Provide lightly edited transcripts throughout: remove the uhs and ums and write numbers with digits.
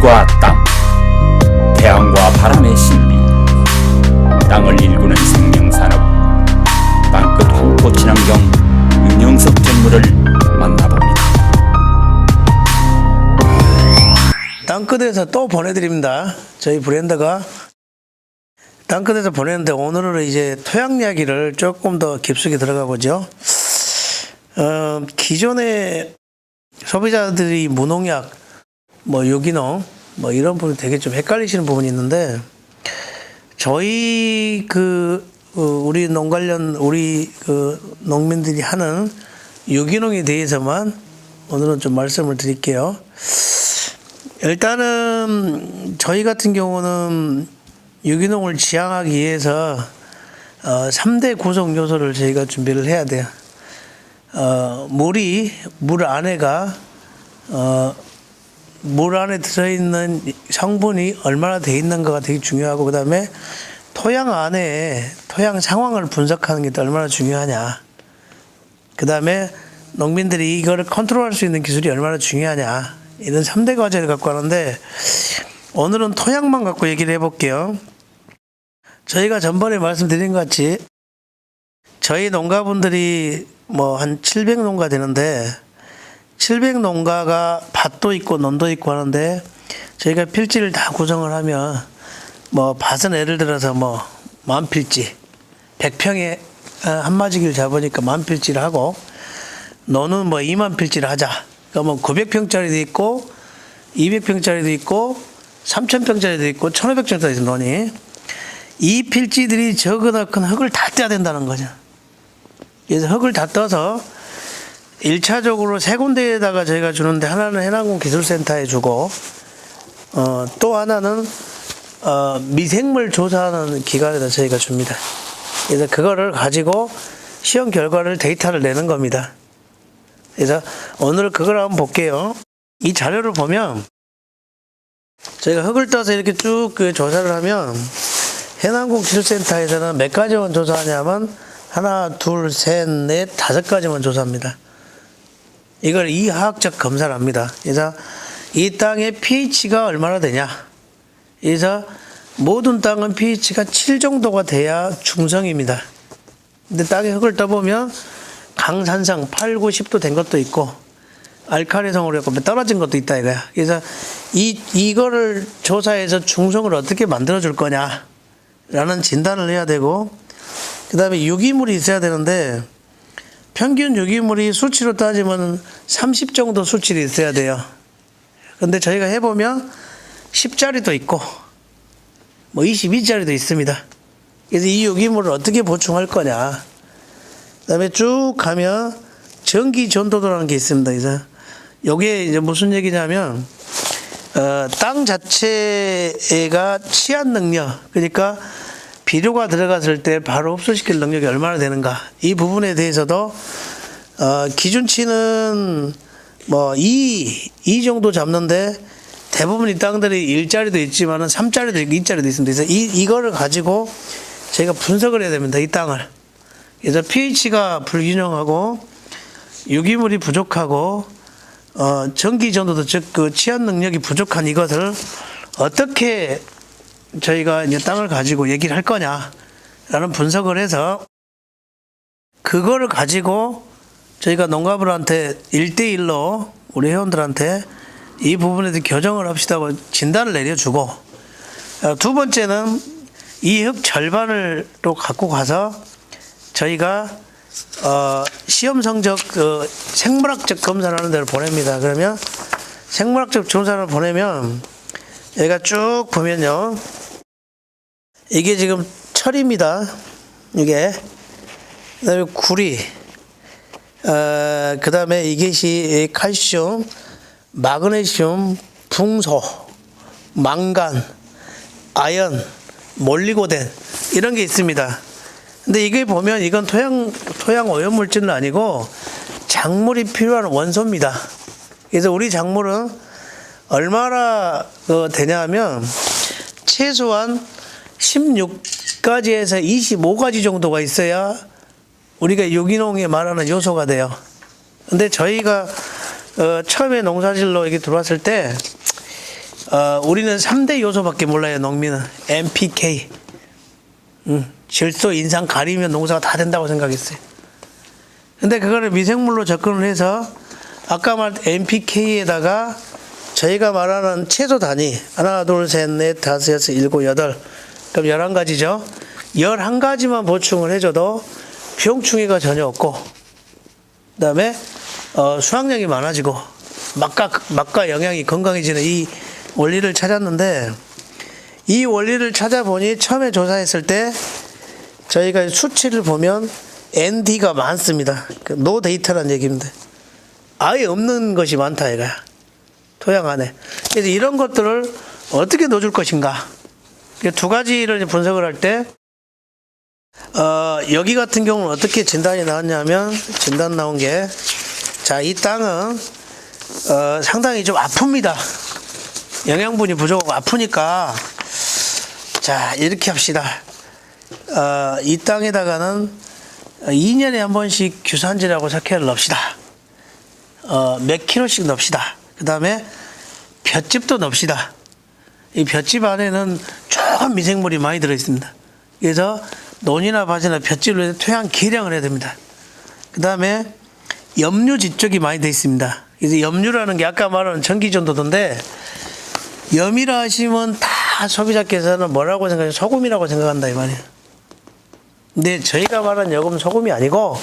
하늘과 땅, 태양과 바람의 신비, 땅을 일구는 생명산업, 땅끝 홍포 친환경 윤영석 전무를 만나봅니다. 땅끝에서 또 보내드립니다. 저희 브랜드가 땅끝에서 보내는데 오늘은 이제 토양 이야기를 조금 더 깊숙이 들어가 보죠. 기존에 소비자들이 무농약, 유기농, 이런 부분이 되게 좀 헷갈리시는 부분이 있는데, 저희 우리 농민들이 하는 유기농에 대해서만 오늘은 좀 말씀을 드릴게요. 일단은 저희 같은 경우는 유기농을 지향하기 위해서 3대 구성 요소를 저희가 준비를 해야 돼요. 물 안에 들어있는 성분이 얼마나 돼 있는가가 되게 중요하고, 그 다음에 토양 안에 토양 상황을 분석하는 게 또 얼마나 중요하냐, 그 다음에 농민들이 이거를 컨트롤할 수 있는 기술이 얼마나 중요하냐, 이런 3대 과제를 갖고 하는데, 오늘은 토양만 갖고 얘기를 해볼게요. 저희가 전번에 말씀드린 것 같이 저희 농가분들이 한 700농가 되는데, 700농가가 밭도 있고 논도 있고 하는데, 저희가 필지를 다 구성을 하면 밭은 예를 들어서 만필지 100평에 한 마지기를 잡으니까 만필지를 하고, 논은 2만 필지를 하자. 그러면 900평짜리도 있고 200평짜리도 있고 3000평짜리도 있고 1500평짜리도 있는 논이, 이 필지들이 적거나 큰 흙을 다 떼야 된다는 거죠. 그래서 흙을 다 떠서 1차적으로 세 군데에다가 저희가 주는데, 하나는 해남군 기술센터에 주고, 또 하나는 미생물 조사하는 기관에다 저희가 줍니다. 그래서 그거를 가지고 시험 결과를 데이터를 내는 겁니다. 그래서 오늘 그걸 한번 볼게요. 이 자료를 보면 저희가 흙을 떠서 이렇게 쭉 조사를 하면, 해남군 기술센터에서는 몇 가지만 조사하냐면 하나, 둘, 셋, 넷, 5가지만 조사합니다. 이걸 이화학적 검사를 합니다. 그래서 이 땅의 pH가 얼마나 되냐. 그래서 모든 땅은 pH가 7 정도가 돼야 중성입니다. 근데 땅에 흙을 떠보면 강산성 8, 9, 10도 된 것도 있고, 알칼리성으로 해서 떨어진 것도 있다 이거야. 그래서 이거를 조사해서 중성을 어떻게 만들어 줄 거냐 라는 진단을 해야 되고, 그 다음에 유기물이 있어야 되는데, 평균 유기물이 수치로 따지면 30 정도 수치가 있어야 돼요. 근데 저희가 해보면 10짜리도 있고 22짜리도 있습니다. 그래서 이 유기물을 어떻게 보충할 거냐. 그 다음에 쭉 가면 전기 전도도라는 게 있습니다. 그래서 이게 이제 무슨 얘기냐면, 땅 자체가 취한 능력, 그러니까 비료가 들어갔을 때 바로 흡수시킬 능력이 얼마나 되는가, 이 부분에 대해서도 기준치는 2 정도 잡는데, 대부분 이 땅들이 1짜리도 있지만은 3짜리도 있고 2짜리도 있습니다. 그래서 이거를 가지고 저희가 분석을 해야 됩니다. 이 땅을. 그래서 pH가 불균형하고 유기물이 부족하고 전기 전도도, 즉 취한 능력이 부족한 이것을 어떻게 저희가 이제 땅을 가지고 얘기를 할 거냐라는 분석을 해서, 그거를 가지고 저희가 농가분한테 1대1로 우리 회원들한테 이 부분에 대해 교정을 합시다고 진단을 내려주고, 두 번째는 이 흙 절반을 또 갖고 가서 저희가 시험 성적 생물학적 검사를 하는 데를 보냅니다. 그러면 생물학적 조사를 보내면, 여기가 쭉 보면요, 이게 지금 철입니다. 이게. 그 다음에 구리, 그 다음에 이것이 칼슘, 마그네슘, 붕소, 망간, 아연, 몰리고덴, 이런 게 있습니다. 근데 이게 보면 이건 토양 오염물질은 아니고 작물이 필요한 원소입니다. 그래서 우리 작물은 얼마나 되냐 하면 최소한 16가지에서 25가지 정도가 있어야 우리가 유기농에 말하는 요소가 돼요. 근데 저희가 처음에 농사질로 이렇게 들어왔을 때 우리는 3대 요소밖에 몰라요, 농민은. NPK. 질소, 인상 가리면 농사가 다 된다고 생각했어요. 근데 그거를 미생물로 접근을 해서 아까 말한 NPK에다가 저희가 말하는 채소 단위 하나, 둘, 셋, 넷, 다섯, 여섯, 일곱, 여덟 그럼 11가지죠. 11가지만 보충을 해줘도 비용충이가 전혀 없고 그 다음에 수확량이 많아지고 맛과 영양이 건강해지는 이 원리를 찾았는데 이 원리를 찾아보니 처음에 조사했을 때 저희가 수치를 보면 ND가 많습니다. 노 데이터라는 얘기입니다. 아예 없는 것이 많다 이거야. 토양 안에. 그래서 이런 것들을 어떻게 넣어줄 것인가. 두 가지를 분석을 할 때 여기 같은 경우는 어떻게 진단이 나왔냐면 진단 나온 게 자, 이 땅은 상당히 좀 아픕니다. 영양분이 부족하고 아프니까 자 이렇게 합시다. 이 땅에다가는 2년에 한 번씩 규산지라고 석회를 넣읍시다. 몇 킬로씩 넣읍시다. 그 다음에 볏짚도 넣읍시다. 이 볏짚 안에는 조금 미생물이 많이 들어있습니다. 그래서 논이나 밭이나 볏짚을 해서 토양 개량을 해야 됩니다. 그 다음에 염류 지쪽이 많이 되어 있습니다. 그래서 염류라는 게 아까 말하는 전기전도도인데 염이라 하시면 다 소비자께서는 뭐라고 생각해요? 소금이라고 생각한다 이 말이에요. 근데 저희가 말하는 요금은 소금이 아니고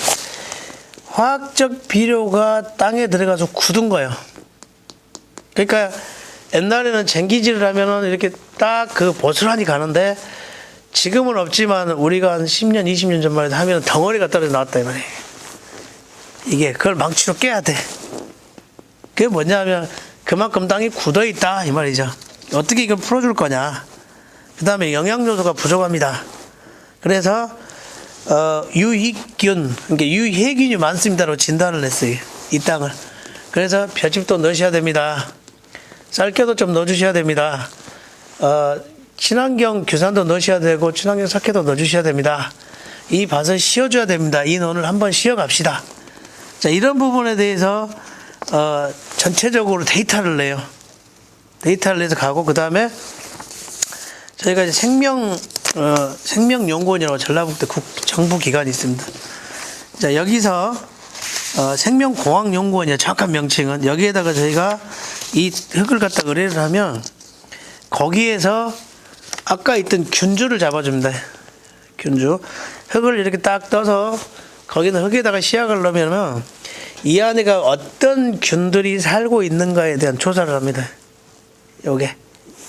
화학적 비료가 땅에 들어가서 굳은 거예요. 그러니까 옛날에는 쟁기질을 하면은 이렇게 딱 그 보슬하니 가는데 지금은 없지만 우리가 한 10년, 20년 전만 해도 하면 덩어리가 떨어져 나왔다 이 말이에요. 이게 그걸 망치로 깨야 돼. 그게 뭐냐면 그만큼 땅이 굳어 있다 이 말이죠. 어떻게 이걸 풀어줄 거냐. 그 다음에 영양요소가 부족합니다. 그래서 유익균, 그러니까 유해균이 많습니다로 진단을 했어요. 이 땅을. 그래서 볏짚도 넣으셔야 됩니다. 쌀겨도 좀 넣어주셔야 됩니다. 친환경 규산도 넣으셔야 되고 친환경 석회도 넣어주셔야 됩니다. 이 밭을 씌워줘야 됩니다. 이 논을 한번 씌워갑시다. 자, 이런 부분에 대해서 전체적으로 데이터를 내요. 데이터를 내서 가고 그 다음에 저희가 이제 생명연구원이라고 전라북도 정부 기관이 있습니다. 자, 여기서 생명공학연구원이야 정확한 명칭은. 여기에다가 저희가 이 흙을 갖다 의뢰를 하면 거기에서 아까 있던 균주를 잡아줍니다. 균주. 흙을 이렇게 딱 떠서 거기는 흙에다가 시약을 넣으면 이 안에가 어떤 균들이 살고 있는가에 대한 조사를 합니다. 요게.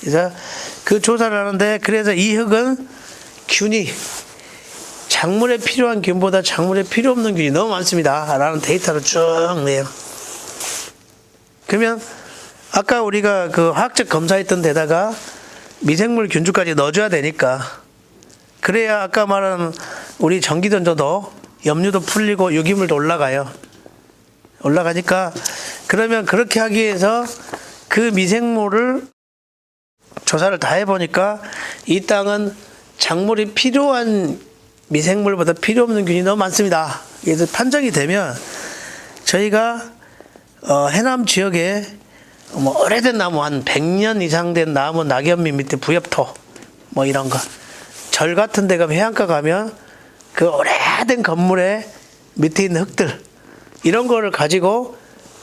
그래서 그 조사를 하는데 그래서 이 흙은 균이 작물에 필요한 균보다 작물에 필요 없는 균이 너무 많습니다. 라는 데이터를 쭉 내요. 그러면 아까 우리가 그 화학적 검사했던 데다가 미생물 균주까지 넣어줘야 되니까 그래야 아까 말한 우리 전기전도도 염류도 풀리고 유기물도 올라가요. 올라가니까 그러면 그렇게 하기 위해서 그 미생물을 조사를 다 해보니까 이 땅은 작물이 필요한 미생물보다 필요 없는 균이 너무 많습니다. 그래서 판정이 되면 저희가 해남 지역에 뭐 오래된 나무 한 100년 이상 된 나무 낙엽밑 밑에 부엽토 뭐 이런 거 절 같은 데 가면 해안가 가면 그 오래된 건물에 밑에 있는 흙들 이런 거를 가지고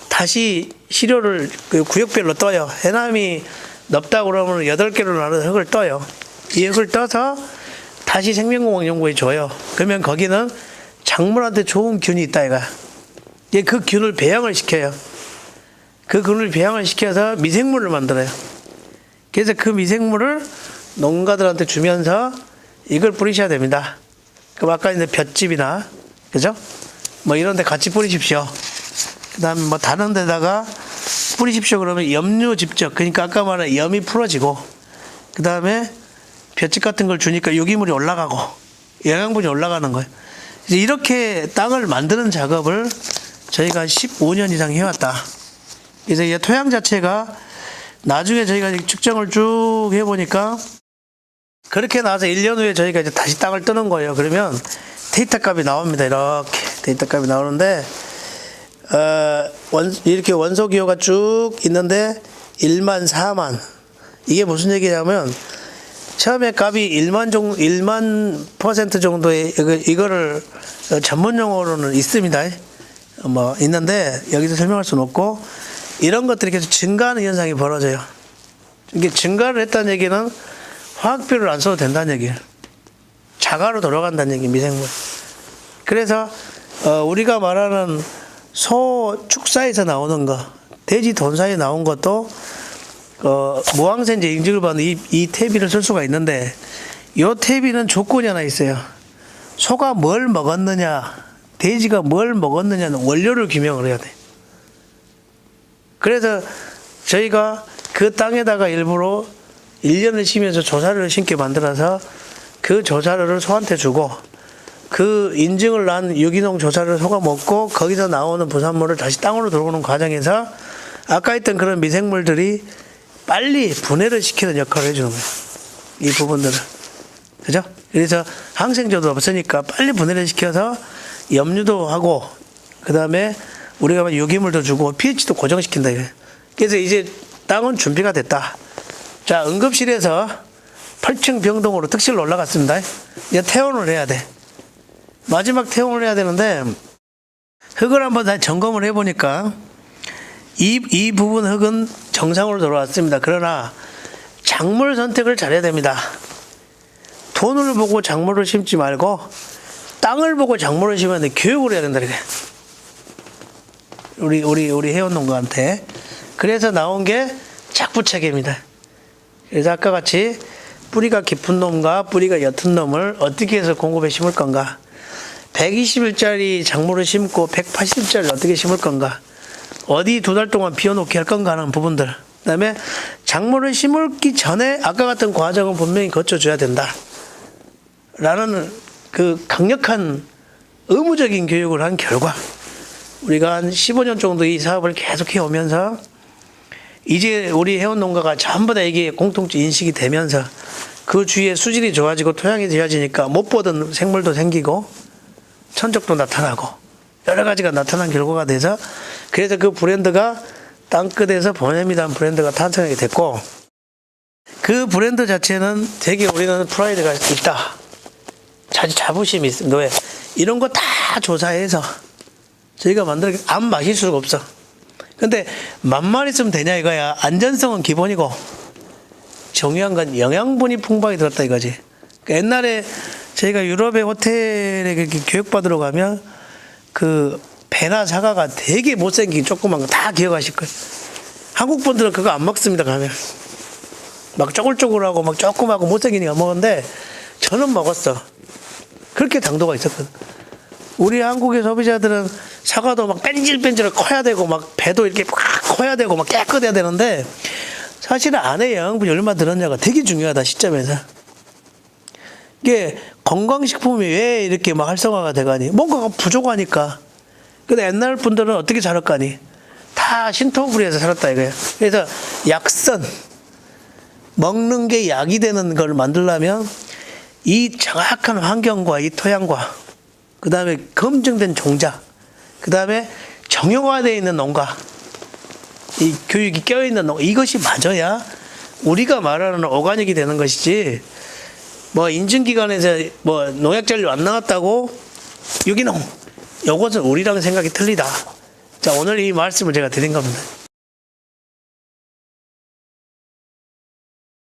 다시 시료를 그 구역별로 떠요. 해남이 넓다고 그러면 8개로 나눈 흙을 떠요. 이 흙을 떠서 다시 생명공학연구에 줘요. 그러면 거기는 작물한테 좋은 균이 있다 이거야. 그 균을 배양을 시켜요. 그 균을 배양을 시켜서 미생물을 만들어요. 그래서 그 미생물을 농가들한테 주면서 이걸 뿌리셔야 됩니다. 그럼 아까 이제 볏짚이나 그죠? 뭐 이런 데 같이 뿌리십시오. 그 다음에 뭐 다른 데다가 뿌리십시오 그러면 염류 집적 그러니까 아까 말한 염이 풀어지고 그 다음에 볏짚 같은 걸 주니까 유기물이 올라가고 영양분이 올라가는 거예요. 이제 이렇게 땅을 만드는 작업을 저희가 한 15년 이상 해왔다. 그래서 이 토양 자체가 나중에 저희가 측정을 쭉 해보니까 그렇게 나와서 1년 후에 저희가 이제 다시 땅을 뜨는 거예요. 그러면 데이터 값이 나옵니다. 이렇게 데이터 값이 나오는데 이렇게 원소 기호가 쭉 있는데 1만, 4만, 이게 무슨 얘기냐면 처음에 값이 1만 퍼센트 정도의 이거를 전문 용어로는 있습니다. 뭐 있는데 여기서 설명할 수는 없고 이런 것들이 계속 증가하는 현상이 벌어져요. 이게 증가를 했다는 얘기는 화학비료를 안 써도 된다는 얘기예요. 자가로 돌아간다는 얘기, 미생물. 그래서 우리가 말하는 소 축사에서 나오는 거, 돼지 돈사에 나온 것도 무항생제 인증을 받는 이 퇴비를 쓸 수가 있는데 이 퇴비는 조건이 하나 있어요. 소가 뭘 먹었느냐, 돼지가 뭘 먹었느냐는 원료를 규명을 해야 돼. 그래서 저희가 그 땅에다가 일부러 1년을 쉬면서 조사료를 심게 만들어서 그 조사료를 소한테 주고 그 인증을 난 유기농 조사료를 소가 먹고 거기서 나오는 부산물을 다시 땅으로 들어오는 과정에서 아까 했던 그런 미생물들이 빨리 분해를 시키는 역할을 해주는 거예요. 이 부분들은. 그죠? 그래서 항생제도 없으니까 빨리 분해를 시켜서 염류도 하고 그 다음에 우리가 유기물도 주고 pH도 고정시킨다 이거예요. 그래서 이제 땅은 준비가 됐다. 자, 응급실에서 8층 병동으로 특실로 올라갔습니다. 이제 퇴원을 해야 돼. 마지막 퇴원을 해야 되는데 흙을 한번 다 점검을 해보니까 이 부분 흙은 정상으로 돌아왔습니다. 그러나 작물 선택을 잘해야 됩니다. 돈을 보고 작물을 심지 말고 땅을 보고 작물을 심어야 돼. 교육을 해야 된다. 우리 회원농가한테. 그래서 나온 게 작부체계입니다. 그래서 아까 같이 뿌리가 깊은 놈과 뿌리가 옅은 놈을 어떻게 해서 공급에 심을 건가? 120일짜리 작물을 심고 180일짜리를 어떻게 심을 건가? 어디 2달 동안 비워놓게 할 건가 하는 부분들. 그 다음에 작물을 심기 전에 아까 같은 과정은 분명히 거쳐줘야 된다. 라는 그 강력한 의무적인 교육을 한 결과 우리가 한 15년 정도 이 사업을 계속 해오면서 이제 우리 회원농가가 전부 다 이게 공통적 인식이 되면서 그 주위에 수질이 좋아지고 토양이 좋아지니까 못 보던 생물도 생기고 천적도 나타나고 여러 가지가 나타난 결과가 돼서 그래서 그 브랜드가 땅끝에서 보냄이라는 브랜드가 탄생하게 됐고 그 브랜드 자체는 되게 우리는 프라이드가 있다. 자부심이 있습니다. 왜? 이런 거 다 조사해서 저희가 만들어 안 마실 수가 없어. 근데 맛만 있으면 되냐 이거야. 안전성은 기본이고 중요한 건 영양분이 풍부하게 들었다 이거지. 그러니까 옛날에 저희가 유럽의 호텔에 그렇게 교육받으러 가면 그 배나 사과가 되게 못생긴 조그만 거 다 기억하실 거예요. 한국 분들은 그거 안 먹습니다. 가면 막 쪼글쪼글하고 막 조그맣고 못생기니까 먹었는데 저는 먹었어. 그렇게 당도가 있었거든. 우리 한국의 소비자들은 사과도 막 뺀질뺀질 커야 되고 막 배도 이렇게 꽉 커야 되고 막 깨끗해야 되는데 사실은 안에 영양분이 얼마 들었냐가 되게 중요하다 시점에서. 이게 건강식품이 왜 이렇게 막 활성화가 돼가니? 뭔가가 부족하니까. 근데 옛날 분들은 어떻게 살았가니? 다 신토부리에서 살았다 이거예요. 그래서 약선, 먹는 게 약이 되는 걸 만들려면 이 정확한 환경과 이 토양과 그 다음에 검증된 종자, 그 다음에 정형화되어 있는 농가, 이 교육이 껴있는 농가, 이것이 맞아야 우리가 말하는 오가닉이 되는 것이지, 뭐 인증기관에서 뭐 농약잔류 안 나왔다고 유기농, 요것은 우리랑 생각이 틀리다. 자, 오늘 이 말씀을 제가 드린 겁니다.